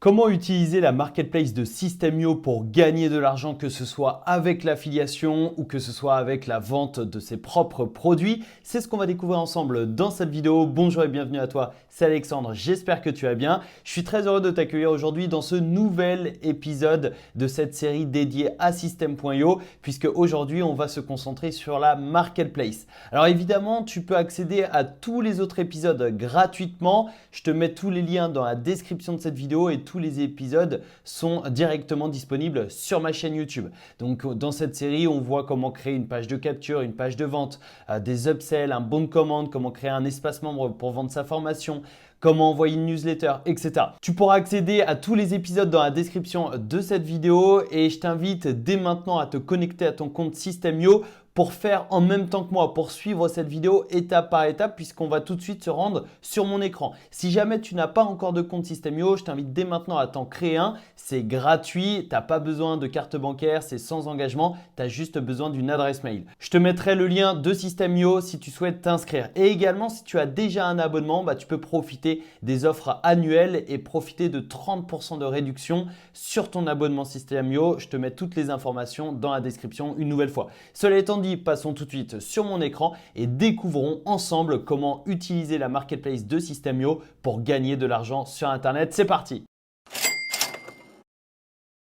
Comment utiliser la marketplace de System.io pour gagner de l'argent, que ce soit avec l'affiliation ou que ce soit avec la vente de ses propres produits? C'est ce qu'on va découvrir ensemble dans cette vidéo. Bonjour et bienvenue à toi, c'est Alexandre, j'espère que tu vas bien. Je suis très heureux de t'accueillir aujourd'hui dans ce nouvel épisode de cette série dédiée à System.io puisque aujourd'hui on va se concentrer sur la marketplace. Alors évidemment, tu peux accéder à tous les autres épisodes gratuitement. Je te mets tous les liens dans la description de cette vidéo et tous les épisodes sont directement disponibles sur ma chaîne YouTube. Donc dans cette série, on voit comment créer une page de capture, une page de vente, des upsells, un bon de commande, comment créer un espace membre pour vendre sa formation, comment envoyer une newsletter, etc. Tu pourras accéder à tous les épisodes dans la description de cette vidéo et je t'invite dès maintenant à te connecter à ton compte System.io pour faire en même temps que moi, pour suivre cette vidéo étape par étape puisqu'on va tout de suite se rendre sur mon écran. Si jamais tu n'as pas encore de compte System.io, je t'invite dès maintenant à t'en créer un. C'est gratuit, tu n'as pas besoin de carte bancaire, c'est sans engagement, tu as juste besoin d'une adresse mail. Je te mettrai le lien de System.io si tu souhaites t'inscrire. Et également, si tu as déjà un abonnement, tu peux profiter des offres annuelles et profiter de 30% de réduction sur ton abonnement System.io. Je te mets toutes les informations dans la description une nouvelle fois. Cela étant dit, passons tout de suite sur mon écran et découvrons ensemble comment utiliser la marketplace de System.io pour gagner de l'argent sur Internet. C'est parti!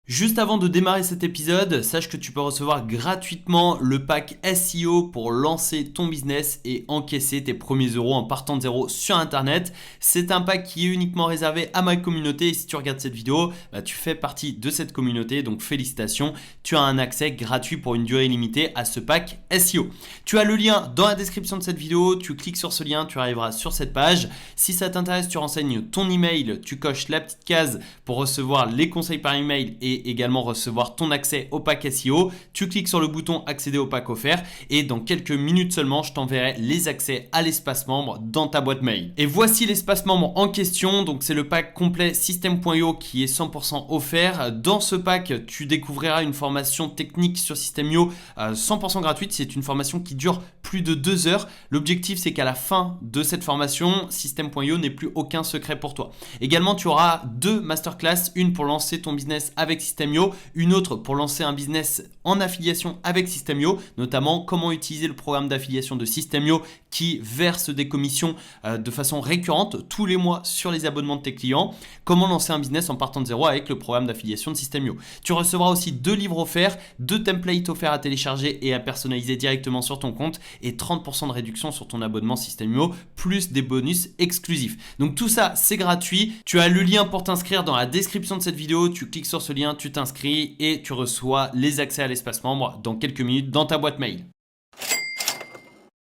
Juste avant de démarrer cet épisode, sache que tu peux recevoir gratuitement le pack SEO pour lancer ton business et encaisser tes premiers euros en partant de zéro sur Internet. C'est un pack qui est uniquement réservé à ma communauté et si tu regardes cette vidéo, tu fais partie de cette communauté, donc félicitations. Tu as un accès gratuit pour une durée limitée à ce pack SEO. Tu as le lien dans la description de cette vidéo, tu cliques sur ce lien, tu arriveras sur cette page. Si ça t'intéresse, tu renseignes ton email, tu coches la petite case pour recevoir les conseils par email et également recevoir ton accès au pack SEO. Tu cliques sur le bouton accéder au pack offert et dans quelques minutes seulement, je t'enverrai les accès à l'espace membre dans ta boîte mail. Et voici l'espace membre en question. Donc c'est le pack complet System.io qui est 100% offert. Dans ce pack, tu découvriras une formation technique sur System.io 100% gratuite. C'est une formation qui dure plus de 2 heures. L'objectif, c'est qu'à la fin de cette formation, System.io n'ait plus aucun secret pour toi. Également, tu auras 2 masterclass, une pour lancer ton business avec System.io, une autre pour lancer un business en affiliation avec System.io, notamment comment utiliser le programme d'affiliation de System.io qui verse des commissions de façon récurrente tous les mois sur les abonnements de tes clients, comment lancer un business en partant de zéro avec le programme d'affiliation de System.io. Tu recevras aussi 2 livres offerts, 2 templates offerts à télécharger et à personnaliser directement sur ton compte et 30% de réduction sur ton abonnement System.io, plus des bonus exclusifs. Donc tout ça, c'est gratuit. Tu as le lien pour t'inscrire dans la description de cette vidéo. Tu cliques sur ce lien, tu t'inscris et tu reçois les accès à l'espace membre dans quelques minutes dans ta boîte mail.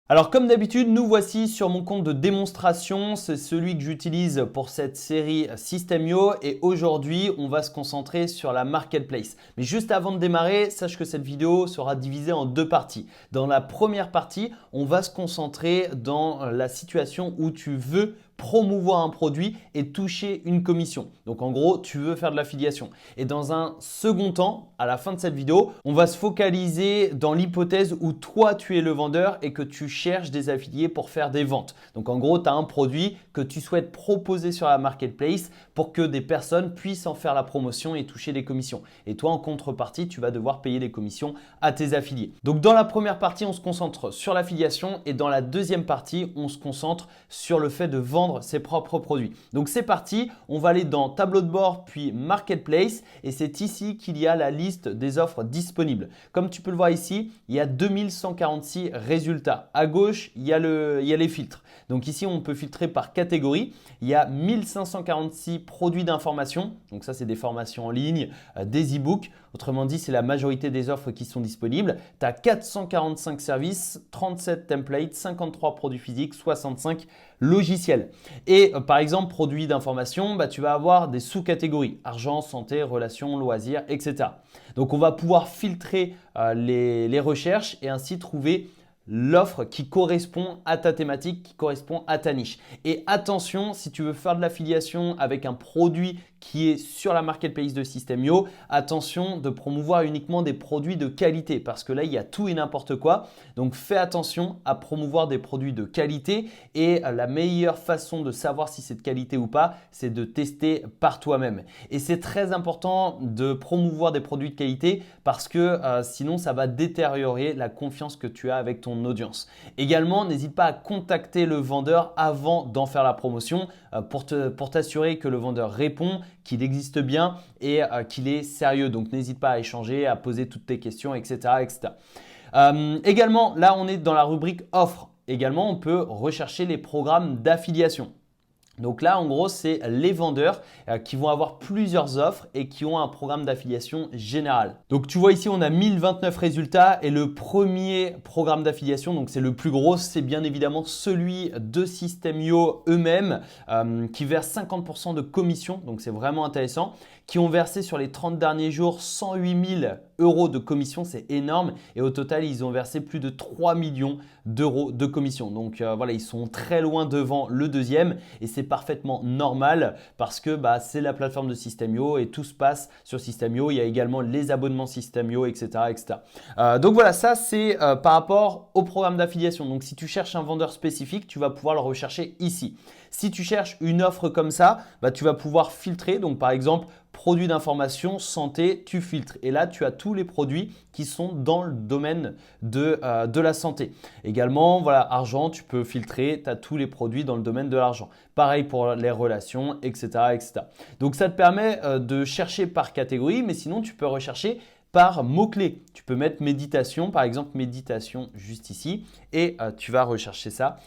Alors comme d'habitude, nous voici sur mon compte de démonstration, c'est celui que j'utilise pour cette série System.io et aujourd'hui on va se concentrer sur la marketplace. Mais juste avant de démarrer, sache que cette vidéo sera divisée en 2 parties. Dans la première partie, on va se concentrer dans la situation où tu veux promouvoir un produit et toucher une commission. Donc en gros, tu veux faire de l'affiliation. Et dans un second temps, à la fin de cette vidéo, on va se focaliser dans l'hypothèse où toi, tu es le vendeur et que tu cherches des affiliés pour faire des ventes. Donc en gros, tu as un produit que tu souhaites proposer sur la marketplace pour que des personnes puissent en faire la promotion et toucher des commissions. Et toi, en contrepartie, tu vas devoir payer des commissions à tes affiliés. Donc dans la première partie, on se concentre sur l'affiliation et dans la deuxième partie, on se concentre sur le fait de vendre ses propres produits. Donc c'est parti, on va aller dans tableau de bord puis marketplace et c'est ici qu'il y a la liste des offres disponibles. Comme tu peux le voir ici, il y a 2146 résultats. À gauche, il y a les filtres. Donc ici, on peut filtrer par catégorie. Il y a 1546 produits d'information. Donc ça, c'est des formations en ligne, des e-books. Autrement dit, c'est la majorité des offres qui sont disponibles. Tu as 445 services, 37 templates, 53 produits physiques, 65 logiciels. Et par exemple, produits d'information, tu vas avoir des sous-catégories. Argent, santé, relations, loisirs, etc. Donc, on va pouvoir filtrer les recherches et ainsi trouver l'offre qui correspond à ta thématique, qui correspond à ta niche. Et attention, si tu veux faire de l'affiliation avec un produit qui est sur la marketplace de System.io, attention de promouvoir uniquement des produits de qualité parce que là, il y a tout et n'importe quoi. Donc, fais attention à promouvoir des produits de qualité et la meilleure façon de savoir si c'est de qualité ou pas, c'est de tester par toi-même. Et c'est très important de promouvoir des produits de qualité parce que sinon, ça va détériorer la confiance que tu as avec ton audience. Également, n'hésite pas à contacter le vendeur avant d'en faire la promotion pour t'assurer que le vendeur répond, qu'il existe bien et qu'il est sérieux. Donc, n'hésite pas à échanger, à poser toutes tes questions, etc. etc. Également, là, on est dans la rubrique offre. Également, on peut rechercher les programmes d'affiliation. Donc là, en gros, c'est les vendeurs qui vont avoir plusieurs offres et qui ont un programme d'affiliation général. Donc tu vois ici, on a 1029 résultats et le premier programme d'affiliation, donc c'est le plus gros, c'est bien évidemment celui de System.io eux-mêmes qui versent 50% de commission, donc c'est vraiment intéressant, qui ont versé sur les 30 derniers jours 108 000 euros de commission, c'est énorme et au total, ils ont versé plus de 3 millions d'euros de commission. Donc voilà, ils sont très loin devant le deuxième et c'est parfaitement normal parce que c'est la plateforme de System.io et tout se passe sur System.io. Il y a également les abonnements System.io, etc. etc. Donc voilà, ça c'est par rapport au programme d'affiliation. Donc si tu cherches un vendeur spécifique, tu vas pouvoir le rechercher ici. Si tu cherches une offre comme ça, tu vas pouvoir filtrer. Donc par exemple, produits d'information, santé, tu filtres. Et là, tu as tous les produits qui sont dans le domaine de la santé. Également, voilà, argent, tu peux filtrer, tu as tous les produits dans le domaine de l'argent. Pareil pour les relations, etc. etc. Donc, ça te permet de chercher par catégorie, mais sinon, tu peux rechercher par mots-clés. Tu peux mettre méditation, par exemple, méditation juste ici, et tu vas rechercher ça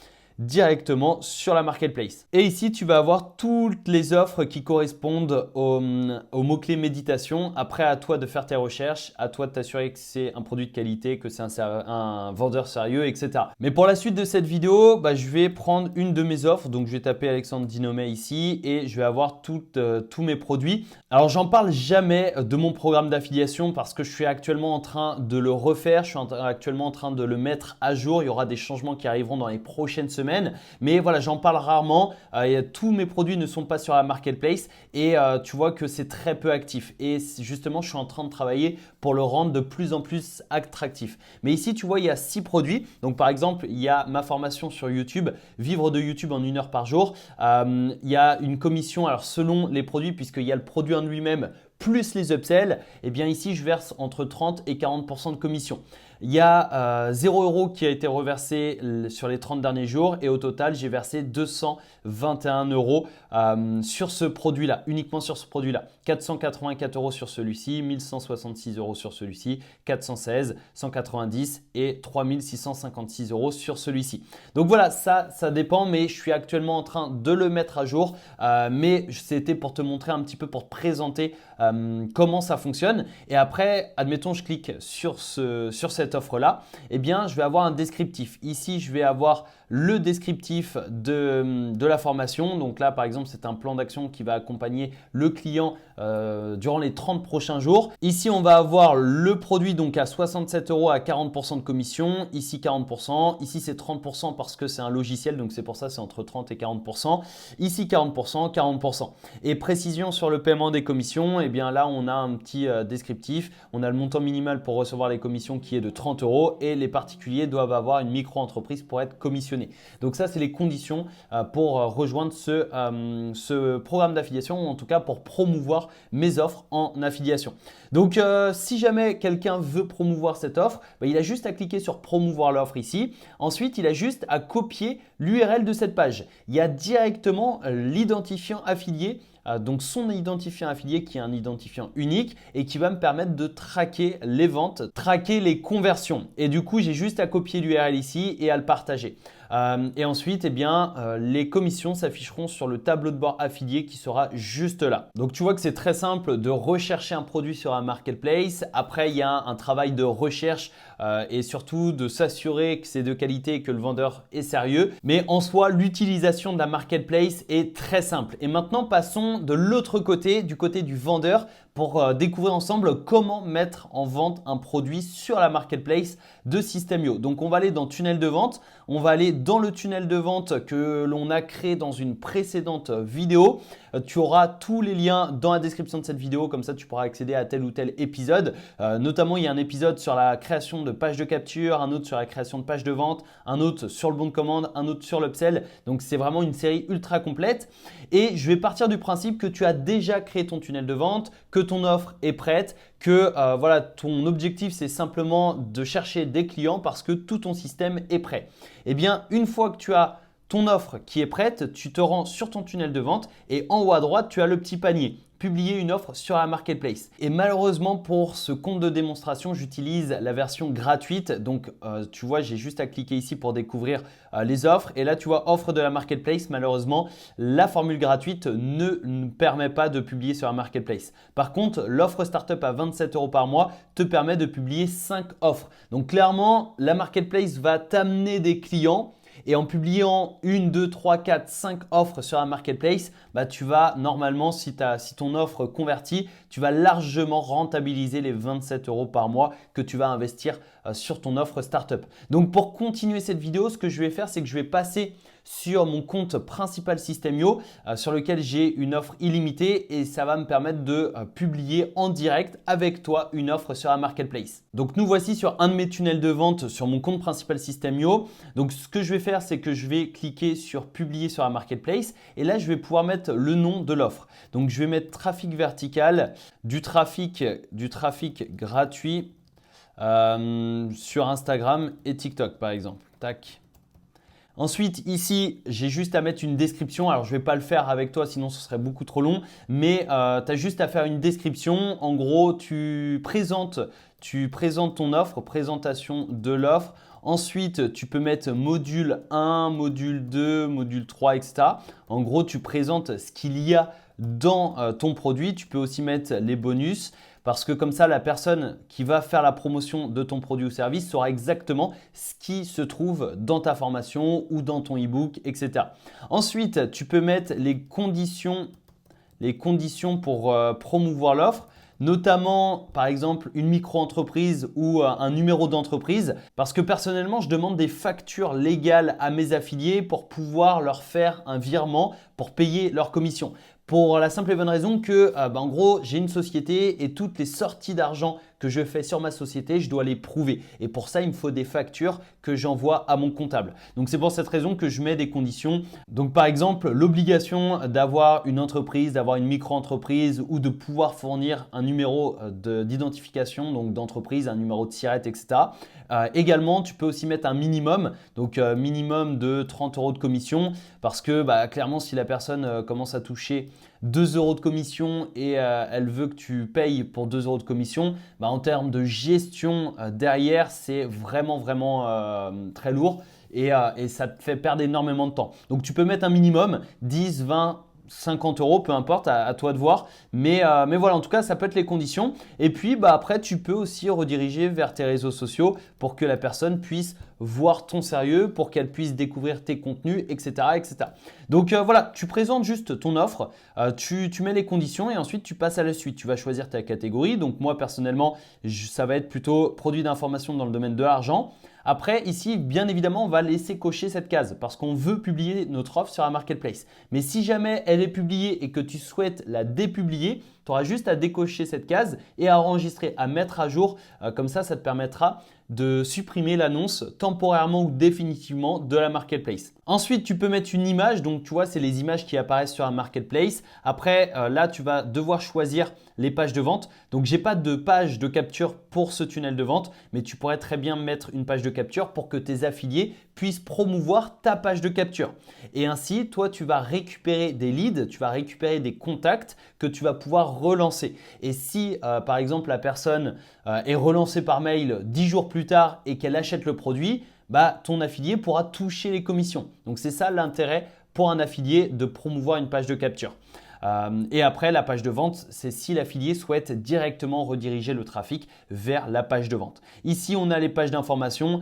directement sur la marketplace. Et ici, tu vas avoir toutes les offres qui correspondent au mot-clé méditation. Après, à toi de faire tes recherches, à toi de t'assurer que c'est un produit de qualité, que c'est un vendeur sérieux, etc. Mais pour la suite de cette vidéo, je vais prendre une de mes offres. Donc, je vais taper Alexandre Dinomet ici et je vais avoir tous mes produits. Alors, j'en parle jamais de mon programme d'affiliation parce que je suis actuellement en train de le refaire. Je suis actuellement en train de le mettre à jour. Il y aura des changements qui arriveront dans les prochaines semaines. Mais voilà, j'en parle rarement. Tous mes produits ne sont pas sur la marketplace et tu vois que c'est très peu actif. Et justement, je suis en train de travailler pour le rendre de plus en plus attractif. Mais ici, tu vois, il y a 6 produits. Donc, par exemple, il y a ma formation sur YouTube, vivre de YouTube en 1 heure par jour. Il y a une commission, alors selon les produits, puisqu'il y a le produit en lui-même plus les upsells, et bien ici, je verse entre 30 et 40% de commission. Il y a 0 € qui a été reversé sur les 30 derniers jours et au total, j'ai versé 221 € sur ce produit-là, uniquement sur ce produit-là. 484 € sur celui-ci, 1166 € sur celui-ci, 416, 190 et 3656 € sur celui-ci. Donc voilà, ça dépend, mais je suis actuellement en train de le mettre à jour. Mais c'était pour te montrer un petit peu, pour te présenter comment ça fonctionne. Et après, admettons, je clique sur cette offre-là, eh bien, je vais avoir un descriptif. Ici, je vais avoir le descriptif de la formation. Donc là, par exemple, c'est un plan d'action qui va accompagner le client durant les 30 prochains jours. Ici, on va avoir le produit donc à 67 € à 40% de commission. Ici, 40%. Ici, c'est 30% parce que c'est un logiciel. Donc, c'est pour ça, c'est entre 30 et 40%. Ici, 40%, 40%. Et précision sur le paiement des commissions, eh bien là, on a un petit descriptif. On a le montant minimal pour recevoir les commissions qui est de 30 € et les particuliers doivent avoir une micro-entreprise pour être commissionnés. Donc ça, c'est les conditions pour rejoindre ce programme d'affiliation ou en tout cas pour promouvoir mes offres en affiliation. Donc, si jamais quelqu'un veut promouvoir cette offre, il a juste à cliquer sur promouvoir l'offre ici. Ensuite, il a juste à copier l'URL de cette page. Il y a directement l'identifiant affilié. Donc son identifiant affilié qui est un identifiant unique et qui va me permettre de traquer les ventes, traquer les conversions. Et du coup, j'ai juste à copier l'URL ici et à le partager. Et ensuite, les commissions s'afficheront sur le tableau de bord affilié qui sera juste là. Donc, tu vois que c'est très simple de rechercher un produit sur un marketplace. Après, il y a un travail de recherche et surtout de s'assurer que c'est de qualité et que le vendeur est sérieux. Mais en soi, l'utilisation de la marketplace est très simple. Et maintenant, passons de l'autre côté, du côté du vendeur, pour découvrir ensemble comment mettre en vente un produit sur la marketplace de System.io. Donc on va aller dans tunnel de vente, on va aller dans le tunnel de vente que l'on a créé dans une précédente vidéo. Tu auras tous les liens dans la description de cette vidéo, comme ça tu pourras accéder à tel ou tel épisode. Notamment, il y a un épisode sur la création de pages de capture, un autre sur la création de pages de vente, un autre sur le bon de commande, un autre sur l'upsell. Donc c'est vraiment une série ultra complète. Et je vais partir du principe que tu as déjà créé ton tunnel de vente, que ton offre est prête, que voilà, ton objectif c'est simplement de chercher des clients parce que tout ton système est prêt. Eh bien, une fois que tu as ton offre qui est prête, tu te rends sur ton tunnel de vente et en haut à droite, tu as le petit panier. Publier une offre sur la marketplace. Et malheureusement pour ce compte de démonstration, j'utilise la version gratuite. Donc tu vois, j'ai juste à cliquer ici pour découvrir les offres. Et là, tu vois, offre de la marketplace. Malheureusement, la formule gratuite ne permet pas de publier sur la marketplace. Par contre, l'offre startup à 27 € par mois te permet de publier 5 offres. Donc clairement, la marketplace va t'amener des clients. Et en publiant 1, 2, 3, 4, 5 offres sur la marketplace, bah, tu vas normalement, si ton offre convertit, tu vas largement rentabiliser les 27 € par mois que tu vas investir sur ton offre startup. Donc pour continuer cette vidéo, ce que je vais faire, c'est que je vais passer sur mon compte principal System.io sur lequel j'ai une offre illimitée et ça va me permettre de publier en direct avec toi une offre sur la marketplace. Donc nous voici sur un de mes tunnels de vente sur mon compte principal System.io. Donc ce que je vais faire, c'est que je vais cliquer sur publier sur la marketplace et là je vais pouvoir mettre le nom de l'offre. Donc je vais mettre trafic vertical, du trafic gratuit sur Instagram et TikTok par exemple. Tac. Ensuite, ici, j'ai juste à mettre une description. Alors, je ne vais pas le faire avec toi, sinon ce serait beaucoup trop long. Mais tu as juste à faire une description. En gros, tu présentes ton offre, présentation de l'offre. Ensuite, tu peux mettre module 1, module 2, module 3, etc. En gros, tu présentes ce qu'il y a dans ton produit. Tu peux aussi mettre les bonus. Parce que comme ça, la personne qui va faire la promotion de ton produit ou service saura exactement ce qui se trouve dans ta formation ou dans ton e-book, etc. Ensuite, tu peux mettre les conditions pour promouvoir l'offre. Notamment, par exemple, une micro-entreprise ou un numéro d'entreprise. Parce que personnellement, je demande des factures légales à mes affiliés pour pouvoir leur faire un virement pour payer leur commission. Pour la simple et bonne raison que, en gros, j'ai une société et toutes les sorties d'argent que je fais sur ma société, je dois les prouver. Et pour ça, il me faut des factures que j'envoie à mon comptable. Donc, c'est pour cette raison que je mets des conditions. Donc, par exemple, l'obligation d'avoir une entreprise, d'avoir une micro-entreprise ou de pouvoir fournir un numéro d'identification, donc d'entreprise, un numéro de SIRET, etc. Également, tu peux aussi mettre un minimum, donc minimum de 30 € de commission parce que clairement, si la personne commence à toucher 2 € de commission et elle veut que tu payes pour 2 € de commission, en termes de gestion derrière, c'est vraiment très lourd et ça te fait perdre énormément de temps. Donc, tu peux mettre un minimum, 10, 20, 50 €, peu importe, à toi de voir. Mais voilà, en tout cas, ça peut être les conditions. Et puis, après, tu peux aussi rediriger vers tes réseaux sociaux pour que la personne puisse voir ton sérieux, pour qu'elle puisse découvrir tes contenus, etc. etc. Donc voilà, tu présentes juste ton offre, tu mets les conditions et ensuite tu passes à la suite. Tu vas choisir ta catégorie. Donc moi, personnellement, ça va être plutôt produit d'information dans le domaine de l'argent. Après, ici, bien évidemment, on va laisser cocher cette case parce qu'on veut publier notre offre sur la marketplace. Mais si jamais elle est publiée et que tu souhaites la dépublier, tu auras juste à décocher cette case et à enregistrer, à mettre à jour. Comme ça te permettra de supprimer l'annonce temporairement ou définitivement de la marketplace. Ensuite, tu peux mettre une image. Donc, tu vois, c'est les images qui apparaissent sur la marketplace. Après, là, tu vas devoir choisir les pages de vente. Donc, j'ai pas de page de capture pour ce tunnel de vente, mais tu pourrais très bien mettre une page de capture pour que tes affiliés puissent promouvoir ta page de capture. Et ainsi, toi, tu vas récupérer des leads, tu vas récupérer des contacts que tu vas pouvoir relancer. Et si, par exemple, la personne est relancée par mail 10 jours plus tard et qu'elle achète le produit, ton affilié pourra toucher les commissions. Donc, c'est ça l'intérêt pour un affilié de promouvoir une page de capture. Et après, la page de vente, c'est si l'affilié souhaite directement rediriger le trafic vers la page de vente. Ici, on a les pages d'information.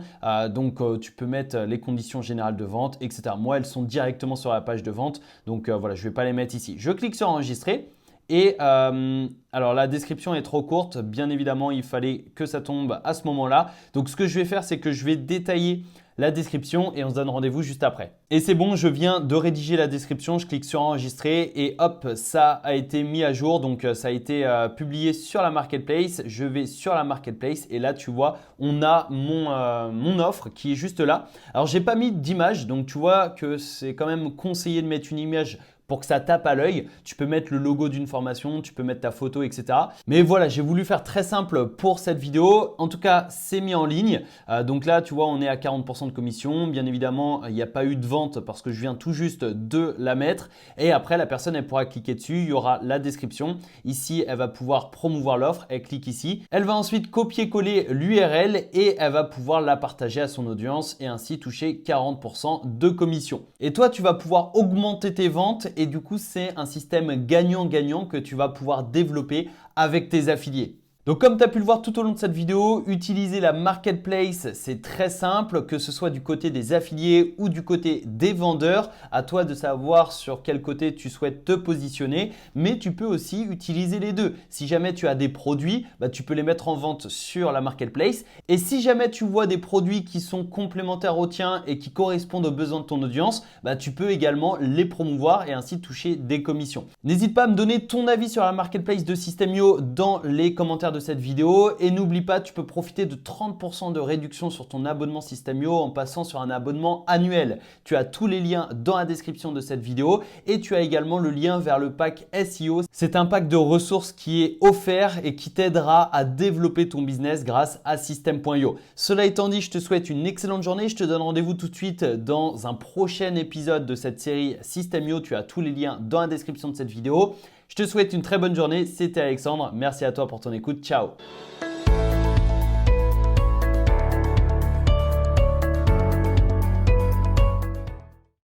Donc, tu peux mettre les conditions générales de vente, etc. Moi, elles sont directement sur la page de vente. Donc, voilà, je ne vais pas les mettre ici. Je clique sur enregistrer. Et alors la description est trop courte, bien évidemment il fallait que ça tombe à ce moment-là. Donc ce que je vais faire, c'est que je vais détailler la description et on se donne rendez-vous juste après. Et c'est bon, je viens de rédiger la description, je clique sur enregistrer et hop, ça a été mis à jour. Donc ça a été publié sur la marketplace. Je vais sur la marketplace et là tu vois, on a mon offre qui est juste là. Alors j'ai pas mis d'image, donc tu vois que c'est quand même conseillé de mettre une image pour que ça tape à l'œil. Tu peux mettre le logo d'une formation, tu peux mettre ta photo, etc. Mais voilà, j'ai voulu faire très simple pour cette vidéo. En tout cas, c'est mis en ligne. Donc là, tu vois, on est à 40% de commission. Bien évidemment, il n'y a pas eu de vente parce que je viens tout juste de la mettre. Et après, la personne, elle pourra cliquer dessus. Il y aura la description. Ici, elle va pouvoir promouvoir l'offre. Elle clique ici. Elle va ensuite copier-coller l'URL et elle va pouvoir la partager à son audience et ainsi toucher 40% de commission. Et toi, tu vas pouvoir augmenter tes ventes et du coup, c'est un système gagnant-gagnant que tu vas pouvoir développer avec tes affiliés. Donc comme tu as pu le voir tout au long de cette vidéo, utiliser la marketplace, c'est très simple, que ce soit du côté des affiliés ou du côté des vendeurs. À toi de savoir sur quel côté tu souhaites te positionner, mais tu peux aussi utiliser les deux. Si jamais tu as des produits, tu peux les mettre en vente sur la marketplace. Et si jamais tu vois des produits qui sont complémentaires aux tiens et qui correspondent aux besoins de ton audience, tu peux également les promouvoir et ainsi toucher des commissions. N'hésite pas à me donner ton avis sur la marketplace de System.io dans les commentaires de cette vidéo et n'oublie pas, tu peux profiter de 30% de réduction sur ton abonnement System.io en passant sur un abonnement annuel. Tu as tous les liens dans la description de cette vidéo et tu as également le lien vers le pack SEO. C'est un pack de ressources qui est offert et qui t'aidera à développer ton business grâce à System.io. Cela étant dit, je te souhaite une excellente journée. Je te donne rendez-vous tout de suite dans un prochain épisode de cette série System.io. Tu as tous les liens dans la description de cette vidéo. Je te souhaite une très bonne journée, c'était Alexandre, merci à toi pour ton écoute, ciao.